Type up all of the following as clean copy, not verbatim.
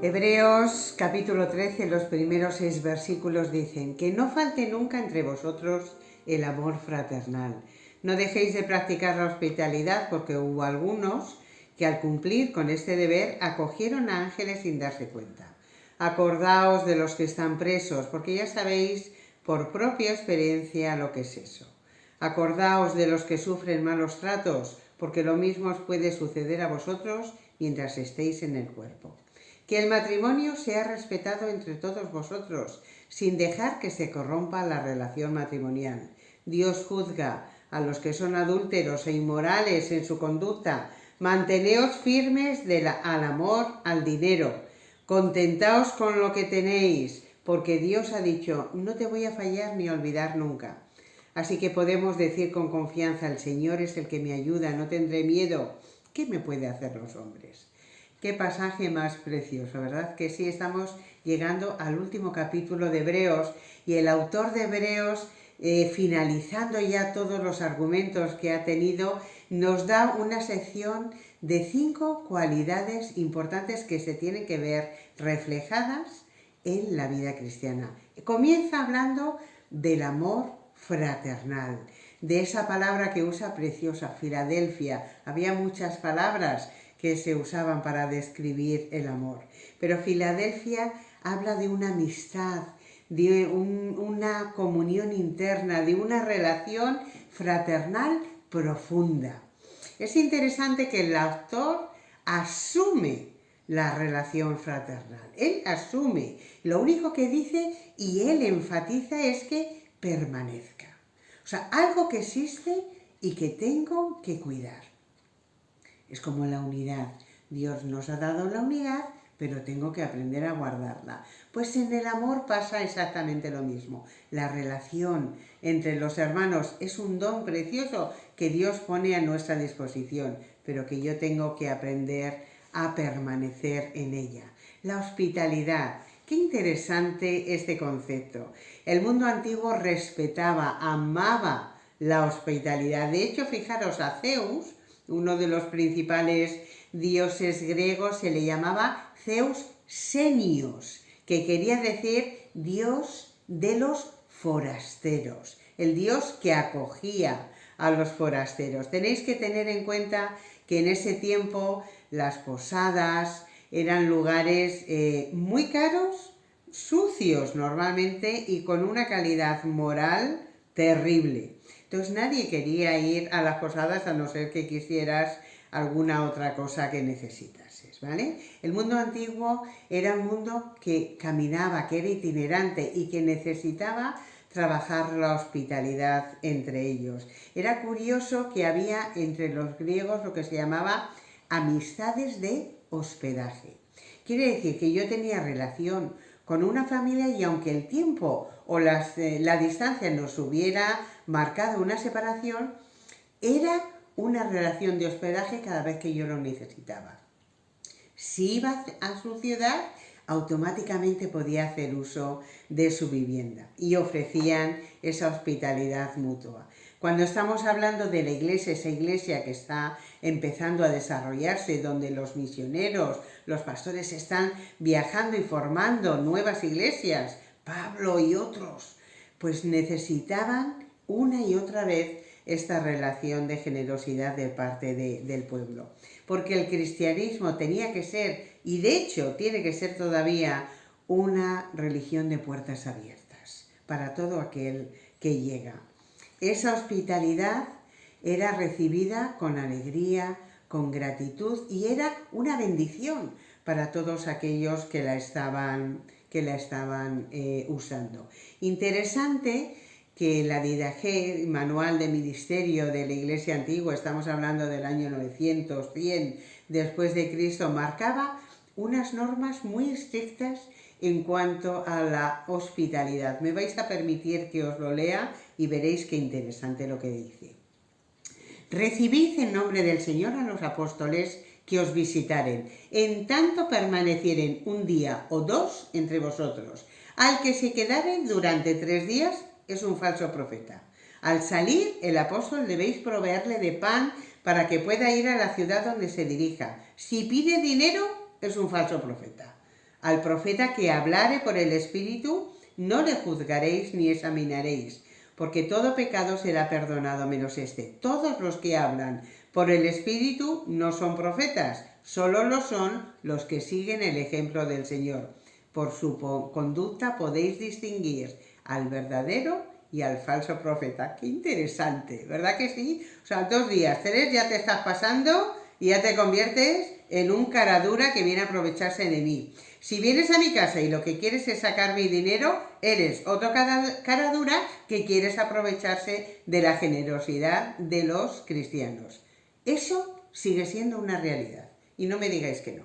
Hebreos capítulo 13, los primeros 6 versículos dicen: que no falte nunca entre vosotros el amor fraternal. No dejéis de practicar la hospitalidad, porque hubo algunos que al cumplir con este deber acogieron a ángeles sin darse cuenta. Acordaos de los que están presos, porque ya sabéis por propia experiencia lo que es eso. Acordaos de los que sufren malos tratos, porque lo mismo os puede suceder a vosotros mientras estéis en el cuerpo. Que el matrimonio sea respetado entre todos vosotros, sin dejar que se corrompa la relación matrimonial. Dios juzga a los que son adúlteros e inmorales en su conducta. Manteneos firmes al amor, al dinero. Contentaos con lo que tenéis, porque Dios ha dicho: no te voy a fallar ni olvidar nunca. Así que podemos decir con confianza: el Señor es el que me ayuda, no tendré miedo. ¿Qué me puede hacer los hombres? Qué pasaje más precioso, ¿verdad? Que sí, estamos llegando al último capítulo de Hebreos y el autor de Hebreos, finalizando ya todos los argumentos que ha tenido, nos da una sección de 5 cualidades importantes que se tienen que ver reflejadas en la vida cristiana. Comienza hablando del amor fraternal, de esa palabra que usa preciosa, Filadelfia. Había muchas palabras que se usaban para describir el amor, pero Filadelfia habla de una amistad, de una comunión interna, de una relación fraternal profunda. Es interesante que el autor asume la relación fraternal, él asume, lo único que dice y él enfatiza es que permanezca, o sea, algo que existe y que tengo que cuidar. Es como la unidad. Dios nos ha dado la unidad, pero tengo que aprender a guardarla. Pues en el amor pasa exactamente lo mismo. La relación entre los hermanos es un don precioso que Dios pone a nuestra disposición, pero que yo tengo que aprender a permanecer en ella. La hospitalidad. Qué interesante este concepto. El mundo antiguo respetaba, amaba la hospitalidad. De hecho, fijaros, a Zeus, uno de los principales dioses griegos, se le llamaba Zeus Senios, que quería decir Dios de los forasteros, el Dios que acogía a los forasteros. Tenéis que tener en cuenta que en ese tiempo las posadas eran lugares muy caros, sucios normalmente y con una calidad moral terrible. Entonces nadie quería ir a las posadas a no ser que quisieras alguna otra cosa que necesitases, ¿vale? El mundo antiguo era un mundo que caminaba, que era itinerante y que necesitaba trabajar la hospitalidad entre ellos. Era curioso que había entre los griegos lo que se llamaba amistades de hospedaje. Quiere decir que yo tenía relación con una familia y aunque el tiempo o la distancia nos hubiera marcado una separación, era una relación de hospedaje cada vez que yo lo necesitaba. Si iba a su ciudad, automáticamente podía hacer uso de su vivienda y ofrecían esa hospitalidad mutua. Cuando estamos hablando de la iglesia, esa iglesia que está empezando a desarrollarse, donde los misioneros, los pastores están viajando y formando nuevas iglesias, Pablo y otros, pues necesitaban una y otra vez esta relación de generosidad de parte del pueblo. Porque el cristianismo tenía que ser, y de hecho tiene que ser todavía, una religión de puertas abiertas para todo aquel que llega. Esa hospitalidad era recibida con alegría, con gratitud y era una bendición para todos aquellos que la estaban usando. Interesante que la Didache, Manual de Ministerio de la Iglesia Antigua, estamos hablando del año 900, 100 después de Cristo, marcaba unas normas muy estrictas en cuanto a la hospitalidad. Me vais a permitir que os lo lea y veréis qué interesante lo que dice. Recibid en nombre del Señor a los apóstoles que os visitaren, en tanto permanecieren un día o dos entre vosotros. Al que se quedare durante 3 días es un falso profeta. Al salir, el apóstol debéis proveerle de pan para que pueda ir a la ciudad donde se dirija. Si pide dinero, es un falso profeta. Al profeta que hablare por el Espíritu, no le juzgaréis ni examinaréis, porque todo pecado será perdonado menos este. Todos los que hablan por el Espíritu no son profetas, solo lo son los que siguen el ejemplo del Señor. Por su conducta podéis distinguir al verdadero y al falso profeta. Qué interesante, ¿verdad que sí? O sea, 2 días, 3 ya te estás pasando y ya te conviertes en un cara dura que viene a aprovecharse de mí. Si vienes a mi casa y lo que quieres es sacar mi dinero, eres otro cara dura que quieres aprovecharse de la generosidad de los cristianos. Eso sigue siendo una realidad. Y no me digáis que no.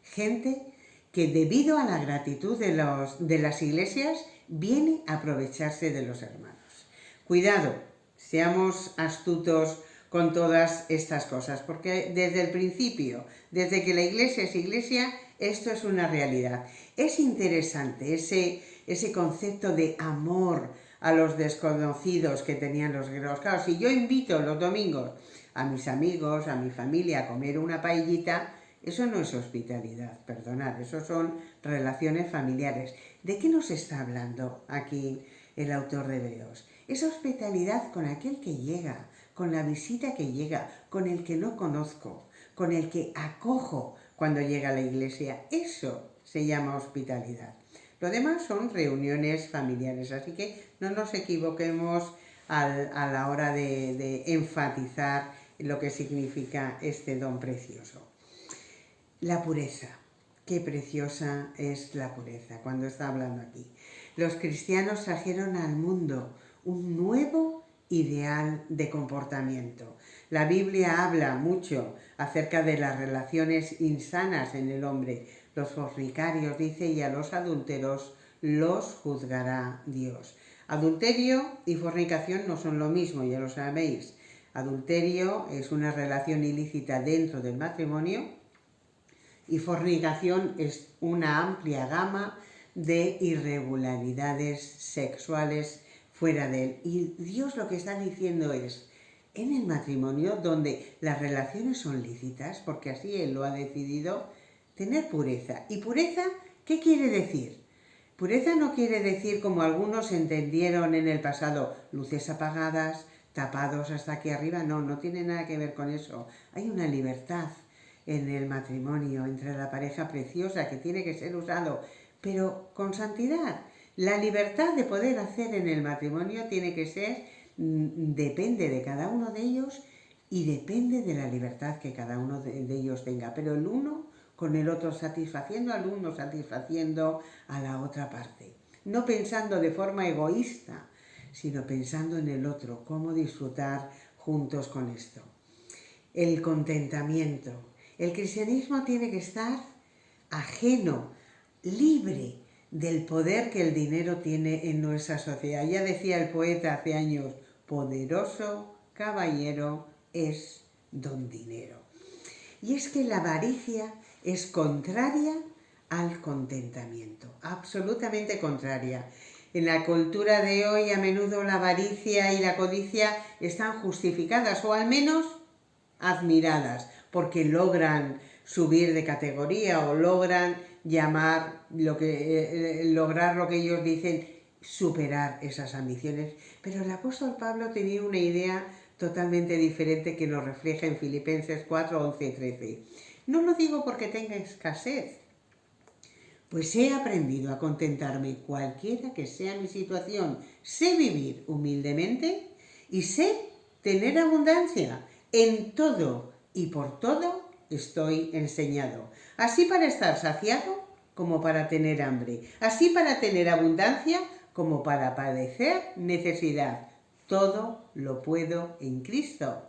Gente que debido a la gratitud de las iglesias viene a aprovecharse de los hermanos. Cuidado, seamos astutos con todas estas cosas, porque desde el principio, desde que la iglesia es iglesia, esto es una realidad. Es interesante ese concepto de amor a los desconocidos que tenían los griegos. Claro, si yo invito los domingos a mis amigos, a mi familia a comer una paellita, eso no es hospitalidad, perdonad, eso son relaciones familiares. ¿De qué nos está hablando aquí el autor de Hebreos? Es hospitalidad con aquel que llega, con la visita que llega, con el que no conozco, con el que acojo cuando llega a la iglesia. Eso se llama hospitalidad. Lo demás son reuniones familiares, así que no nos equivoquemos a la hora de enfatizar lo que significa este don precioso. La pureza. Qué preciosa es la pureza cuando está hablando aquí. Los cristianos trajeron al mundo un nuevo ideal de comportamiento. La Biblia habla mucho acerca de las relaciones insanas en el hombre. Los fornicarios, dice, y a los adúlteros los juzgará Dios. Adulterio y fornicación no son lo mismo, ya lo sabéis. Adulterio es una relación ilícita dentro del matrimonio y fornicación es una amplia gama de irregularidades sexuales fuera de él. Y Dios lo que está diciendo es, en el matrimonio, donde las relaciones son lícitas, porque así Él lo ha decidido, tener pureza. ¿Y pureza qué quiere decir? Pureza no quiere decir, como algunos entendieron en el pasado, luces apagadas, tapados hasta aquí arriba. No, no tiene nada que ver con eso. Hay una libertad en el matrimonio entre la pareja preciosa que tiene que ser usado, pero con santidad. La libertad de poder hacer en el matrimonio tiene que ser, depende de cada uno de ellos y depende de la libertad que cada uno de ellos tenga, pero el uno con el otro, satisfaciendo al uno, satisfaciendo a la otra parte. No pensando de forma egoísta, sino pensando en el otro, cómo disfrutar juntos con esto. El contentamiento. El cristianismo tiene que estar ajeno, libre del poder que el dinero tiene en nuestra sociedad. Ya decía el poeta hace años, poderoso caballero es don dinero. Y es que la avaricia es contraria al contentamiento, absolutamente contraria. En la cultura de hoy a menudo la avaricia y la codicia están justificadas o al menos admiradas porque logran subir de categoría o logran lograr lo que ellos dicen, superar esas ambiciones. Pero el apóstol Pablo tenía una idea totalmente diferente que nos refleja en Filipenses 4, 11 y 13. No lo digo porque tenga escasez, pues he aprendido a contentarme cualquiera que sea mi situación. Sé vivir humildemente y sé tener abundancia. En todo y por todo estoy enseñado. Así para estar saciado como para tener hambre. Así para tener abundancia como para padecer necesidad. Todo lo puedo en Cristo,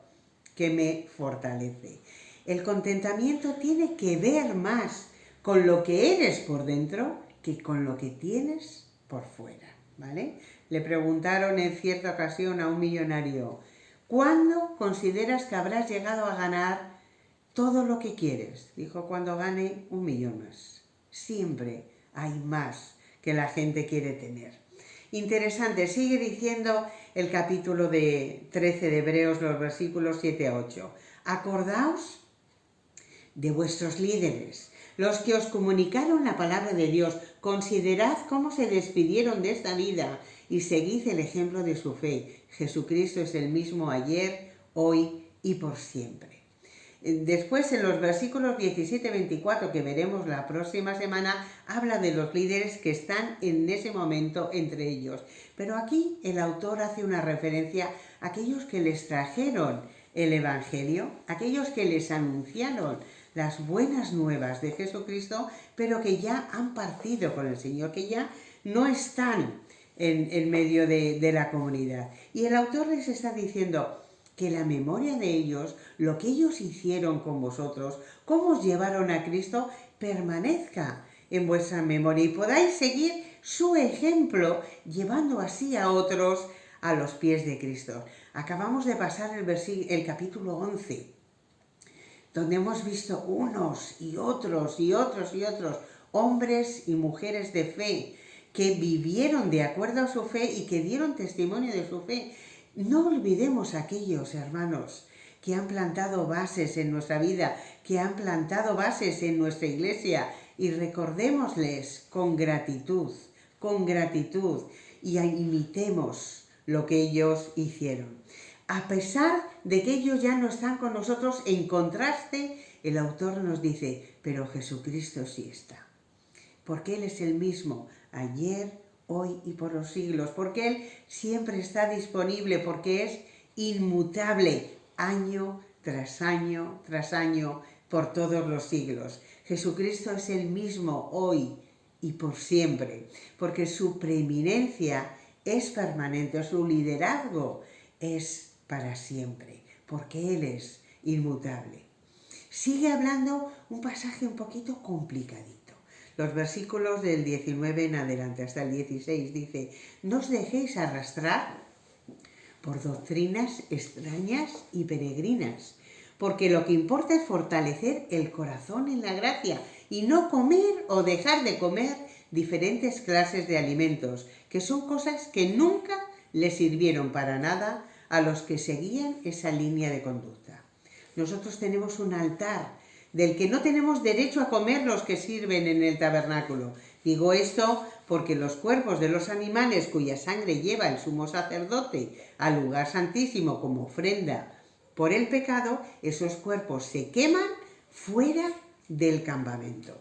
que me fortalece. El contentamiento tiene que ver más con lo que eres por dentro que con lo que tienes por fuera, ¿vale? Le preguntaron en cierta ocasión a un millonario, ¿cuándo consideras que habrás llegado a ganar todo lo que quieres? Dijo, cuando gane 1 millón más. Siempre hay más que la gente quiere tener. Interesante, sigue diciendo el capítulo 13 de Hebreos, los versículos 7 a 8. Acordaos de vuestros líderes, los que os comunicaron la palabra de Dios, considerad cómo se despidieron de esta vida y seguid el ejemplo de su fe. Jesucristo es el mismo ayer, hoy y por siempre. Después, en los versículos 17-24 que veremos la próxima semana, habla de los líderes que están en ese momento entre ellos. Pero aquí el autor hace una referencia a aquellos que les trajeron el Evangelio, aquellos que les anunciaron las buenas nuevas de Jesucristo, pero que ya han partido con el Señor, que ya no están en medio de la comunidad. Y el autor les está diciendo que la memoria de ellos, lo que ellos hicieron con vosotros, cómo os llevaron a Cristo, permanezca en vuestra memoria y podáis seguir su ejemplo, llevando así a otros a los pies de Cristo. Acabamos de pasar el capítulo 11, donde hemos visto unos y otros, hombres y mujeres de fe, que vivieron de acuerdo a su fe y que dieron testimonio de su fe. No olvidemos a aquellos hermanos que han plantado bases en nuestra vida, que han plantado bases en nuestra iglesia, y recordémosles con gratitud, y imitemos lo que ellos hicieron. A pesar de que ellos ya no están con nosotros, en contraste, el autor nos dice, pero Jesucristo sí está. Porque Él es el mismo, ayer, hoy y por los siglos, porque Él siempre está disponible, porque es inmutable, año tras año, por todos los siglos. Jesucristo es el mismo hoy y por siempre, porque su preeminencia es permanente, su liderazgo es para siempre, porque Él es inmutable. Sigue hablando un pasaje un poquito complicadito. Los versículos del 19 en adelante hasta el 16 dice, no os dejéis arrastrar por doctrinas extrañas y peregrinas, porque lo que importa es fortalecer el corazón en la gracia y no comer o dejar de comer diferentes clases de alimentos, que son cosas que nunca les sirvieron para nada a los que seguían esa línea de conducta. Nosotros tenemos un altar del que no tenemos derecho a comer los que sirven en el tabernáculo. Digo esto porque los cuerpos de los animales cuya sangre lleva el sumo sacerdote al lugar santísimo como ofrenda por el pecado, esos cuerpos se queman fuera del campamento.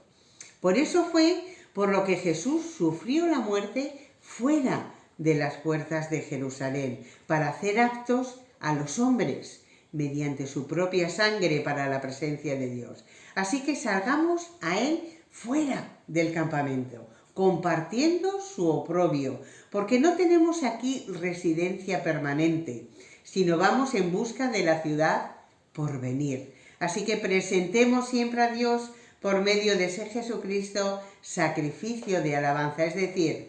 Por eso fue por lo que Jesús sufrió la muerte fuera de las puertas de Jerusalén, para hacer aptos a los hombres mediante su propia sangre para la presencia de Dios. Así que salgamos a Él fuera del campamento, compartiendo su oprobio, porque no tenemos aquí residencia permanente, sino vamos en busca de la ciudad por venir. Así que presentemos siempre a Dios por medio de ser Jesucristo sacrificio de alabanza, es decir,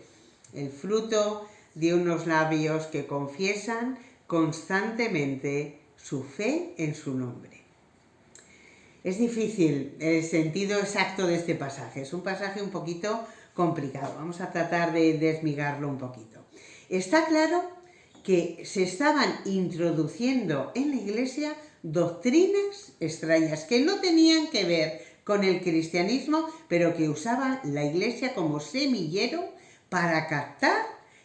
el fruto de unos labios que confiesan constantemente su fe en su nombre. Es difícil el sentido exacto de este pasaje, es un pasaje un poquito complicado, vamos a tratar de desmigarlo un poquito. Está claro que se estaban introduciendo en la iglesia doctrinas extrañas que no tenían que ver con el cristianismo, pero que usaban la iglesia como semillero para captar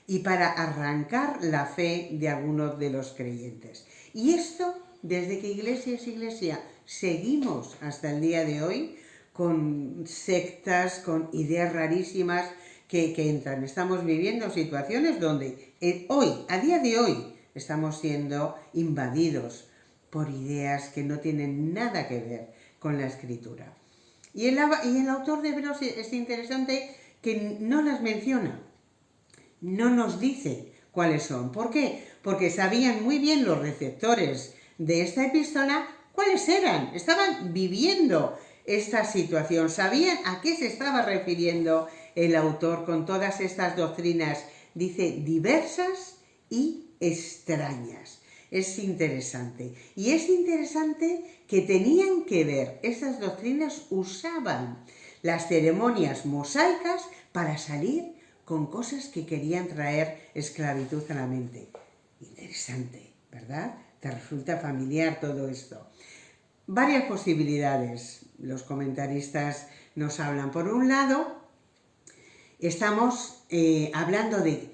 y para arrancar la fe de algunos de los creyentes. Y esto, desde que iglesia es iglesia, seguimos hasta el día de hoy con sectas, con ideas rarísimas que entran. Estamos viviendo situaciones donde hoy, a día de hoy, estamos siendo invadidos por ideas que no tienen nada que ver con la Escritura. Y el autor de Hebreos es interesante que no las menciona, no nos dice cuáles son. ¿Por qué? Porque sabían muy bien los receptores de esta epístola cuáles eran, estaban viviendo esta situación, sabían a qué se estaba refiriendo el autor con todas estas doctrinas, dice diversas y extrañas. Es interesante. Y es interesante que tenían que ver, estas doctrinas usaban las ceremonias mosaicas para salir con cosas que querían traer esclavitud a la mente. Interesante, ¿verdad? ¿Te resulta familiar todo esto? Varias posibilidades. Los comentaristas nos hablan. Por un lado, estamos hablando de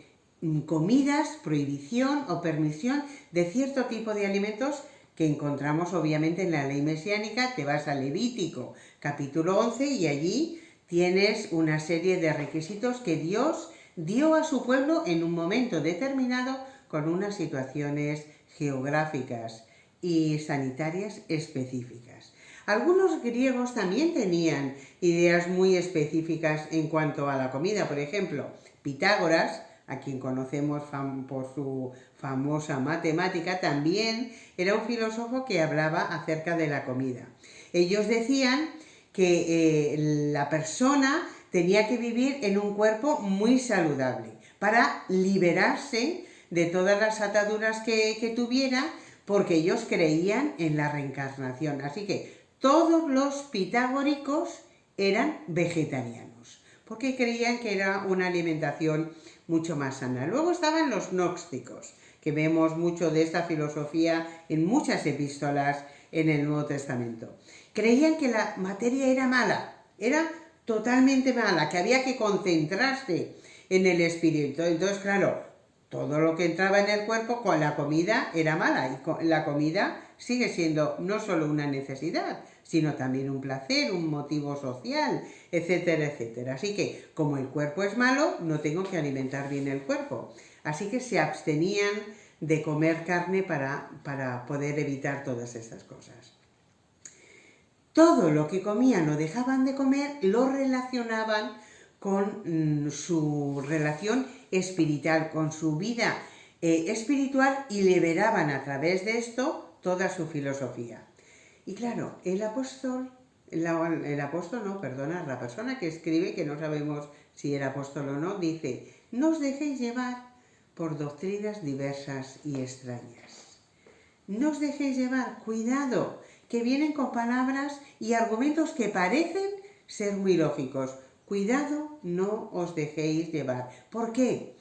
comidas, prohibición o permisión de cierto tipo de alimentos que encontramos obviamente en la ley mesiánica. Te vas a Levítico capítulo 11 y allí tienes una serie de requisitos que Dios dio a su pueblo en un momento determinado con unas situaciones geográficas y sanitarias específicas. Algunos griegos también tenían ideas muy específicas en cuanto a la comida. Por ejemplo, Pitágoras, a quien conocemos por su famosa matemática, también era un filósofo que hablaba acerca de la comida. Ellos decían que la persona tenía que vivir en un cuerpo muy saludable para liberarse de todas las ataduras que tuviera, porque ellos creían en la reencarnación. Así que todos los pitagóricos eran vegetarianos, porque creían que era una alimentación mucho más sana. Luego estaban los gnósticos, que vemos mucho de esta filosofía en muchas epístolas en el Nuevo Testamento. Creían que la materia era mala, era totalmente mala, que había que concentrarse en el espíritu. Entonces, claro, todo lo que entraba en el cuerpo con la comida era mala, y la comida sigue siendo no solo una necesidad, sino también un placer, un motivo social, etcétera, etcétera. Así que, como el cuerpo es malo, no tengo que alimentar bien el cuerpo. Así que se abstenían de comer carne para poder evitar todas estas cosas. Todo lo que comían o dejaban de comer lo relacionaban con su relación espiritual, con su vida espiritual, y liberaban a través de esto toda su filosofía. Y claro, la persona que escribe, que no sabemos si era apóstol o no, dice: no os dejéis llevar por doctrinas diversas y extrañas. No os dejéis llevar, cuidado, que vienen con palabras y argumentos que parecen ser muy lógicos. Cuidado, no os dejéis llevar. ¿Por qué?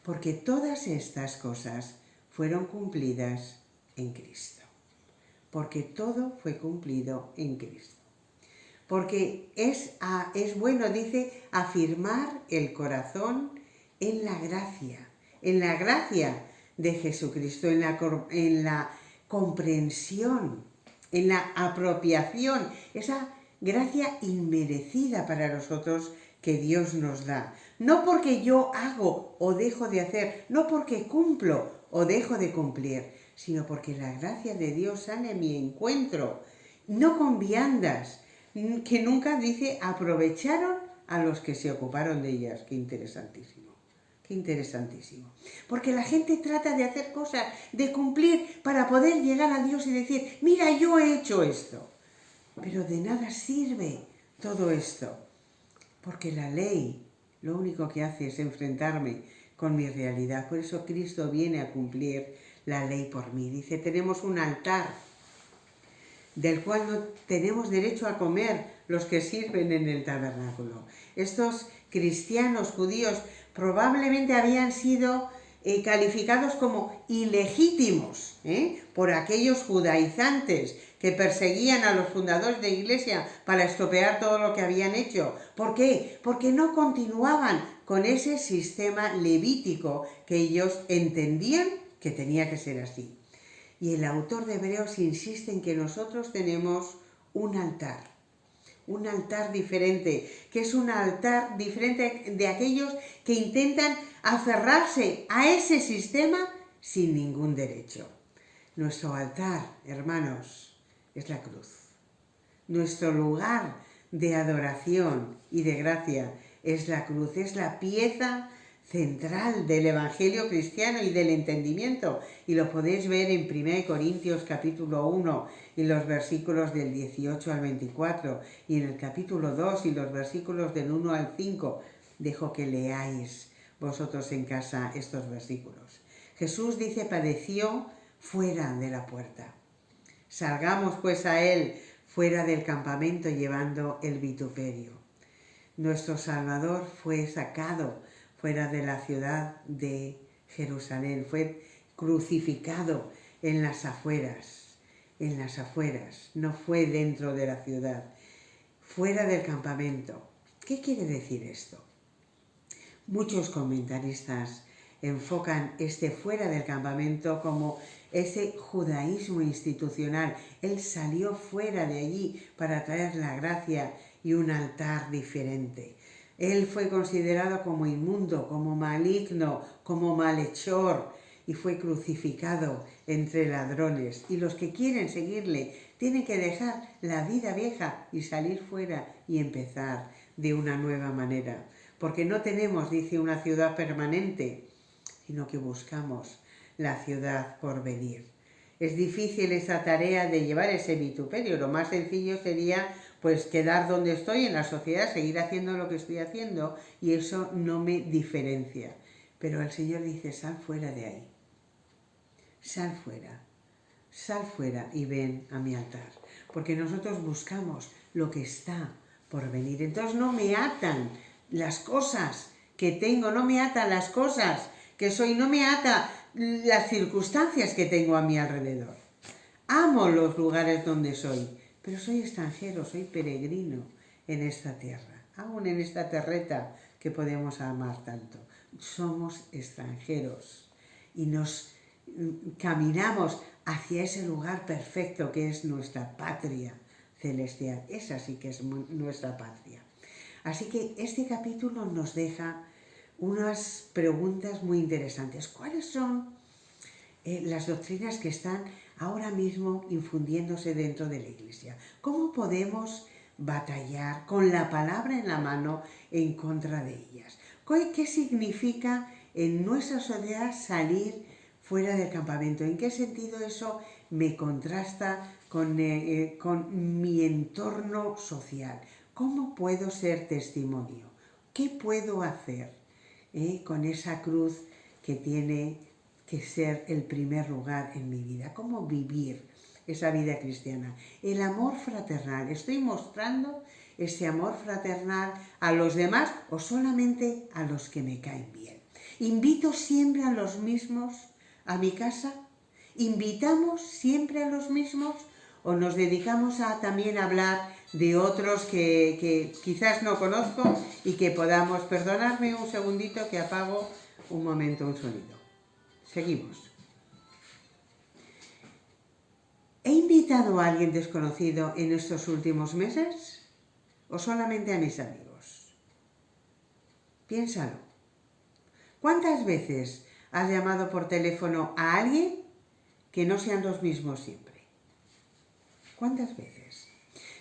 Porque todas estas cosas fueron cumplidas en Cristo. Porque todo fue cumplido en Cristo. Porque es bueno, dice, afirmar el corazón en la gracia de Jesucristo, en la comprensión, en la apropiación, esa gracia inmerecida para nosotros que Dios nos da. No porque yo hago o dejo de hacer, no porque cumplo o dejo de cumplir, sino porque la gracia de Dios sale a mi encuentro, no con viandas, que nunca dice aprovecharon a los que se ocuparon de ellas. Qué interesantísimo. Qué interesantísimo. Porque la gente trata de hacer cosas, de cumplir para poder llegar a Dios y decir: mira, yo he hecho esto. Pero de nada sirve todo esto, porque la ley lo único que hace es enfrentarme con mi realidad. Por eso Cristo viene a cumplir la ley por mí. Dice: tenemos un altar del cual no tenemos derecho a comer los que sirven en el tabernáculo. Estos cristianos judíos probablemente habían sido calificados como ilegítimos por aquellos judaizantes que perseguían a los fundadores de iglesia para estropear todo lo que habían hecho. ¿Por qué? Porque no continuaban con ese sistema levítico que ellos entendían que tenía que ser así. Y el autor de Hebreos insiste en que nosotros tenemos un altar diferente, que es un altar diferente de aquellos que intentan aferrarse a ese sistema sin ningún derecho. Nuestro altar, hermanos, es la cruz. Nuestro lugar de adoración y de gracia es la cruz, es la pieza central del evangelio cristiano y del entendimiento, y lo podéis ver en 1 Corintios capítulo 1 y los versículos del 18 al 24, y en el capítulo 2 y los versículos del 1 al 5. Dejo que leáis vosotros en casa estos versículos. Jesús, dice, padeció fuera de la puerta. Salgamos pues a él fuera del campamento llevando el vituperio. Nuestro Salvador fue sacado fuera de la ciudad de Jerusalén, fue crucificado en las afueras, no fue dentro de la ciudad. fuera del campamento. ¿Qué quiere decir esto? Muchos comentaristas enfocan este fuera del campamento como ese judaísmo institucional. Él salió fuera de allí para traer la gracia y un altar diferente. Él fue considerado como inmundo, como maligno, como malhechor y fue crucificado entre ladrones. Y los que quieren seguirle tienen que dejar la vida vieja y salir fuera y empezar de una nueva manera. Porque no tenemos, dice, una ciudad permanente, sino que buscamos la ciudad por venir. Es difícil esa tarea de llevar ese vituperio. Lo más sencillo sería pues quedar donde estoy en la sociedad, seguir haciendo lo que estoy haciendo, y eso no me diferencia. Pero el Señor dice, sal fuera de ahí. Sal fuera y ven a mi altar. Porque nosotros buscamos lo que está por venir. Entonces no me atan las cosas que tengo, no me atan las cosas que soy, no me ata las circunstancias que tengo a mi alrededor. Amo los lugares donde soy, pero soy extranjero, soy peregrino en esta tierra, aún en esta terreta que podemos amar tanto. Somos extranjeros y nos caminamos hacia ese lugar perfecto que es nuestra patria celestial. Esa sí que es nuestra patria. Así que este capítulo nos deja unas preguntas muy interesantes. ¿Cuáles son las doctrinas que están ahora mismo infundiéndose dentro de la Iglesia? ¿Cómo podemos batallar con la palabra en la mano en contra de ellas? ¿Qué significa en nuestra sociedad salir fuera del campamento? ¿En qué sentido eso me contrasta con mi entorno social? ¿Cómo puedo ser testimonio? ¿Qué puedo hacer con esa cruz que tiene que ser el primer lugar en mi vida? ¿Cómo vivir esa vida cristiana? El amor fraternal. ¿Estoy mostrando ese amor fraternal a los demás o solamente a los que me caen bien? ¿Invito siempre a los mismos a mi casa? ¿Invitamos siempre a los mismos? ¿O nos dedicamos a también hablar de otros que quizás no conozco y que podamos... Perdonadme un segundito que apago un momento un sonido. Seguimos. ¿He invitado a alguien desconocido en estos últimos meses? ¿O solamente a mis amigos? Piénsalo. ¿Cuántas veces has llamado por teléfono a alguien que no sean los mismos siempre? ¿Cuántas veces?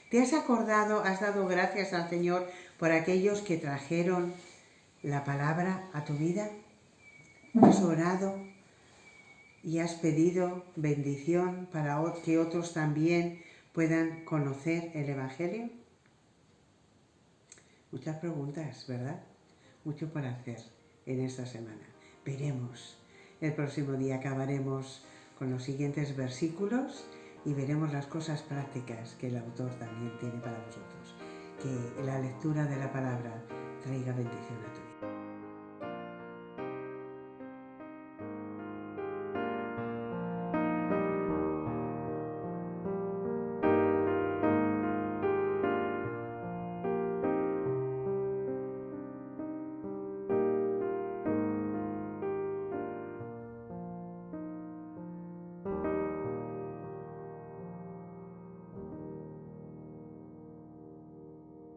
¿Te has acordado, has dado gracias al Señor por aquellos que trajeron la palabra a tu vida? ¿Has orado y has pedido bendición para que otros también puedan conocer el Evangelio? Muchas preguntas, ¿verdad? Mucho por hacer en esta semana. Veremos. El próximo día acabaremos con los siguientes versículos y veremos las cosas prácticas que el autor también tiene para vosotros. Que la lectura de la palabra traiga bendición a todos.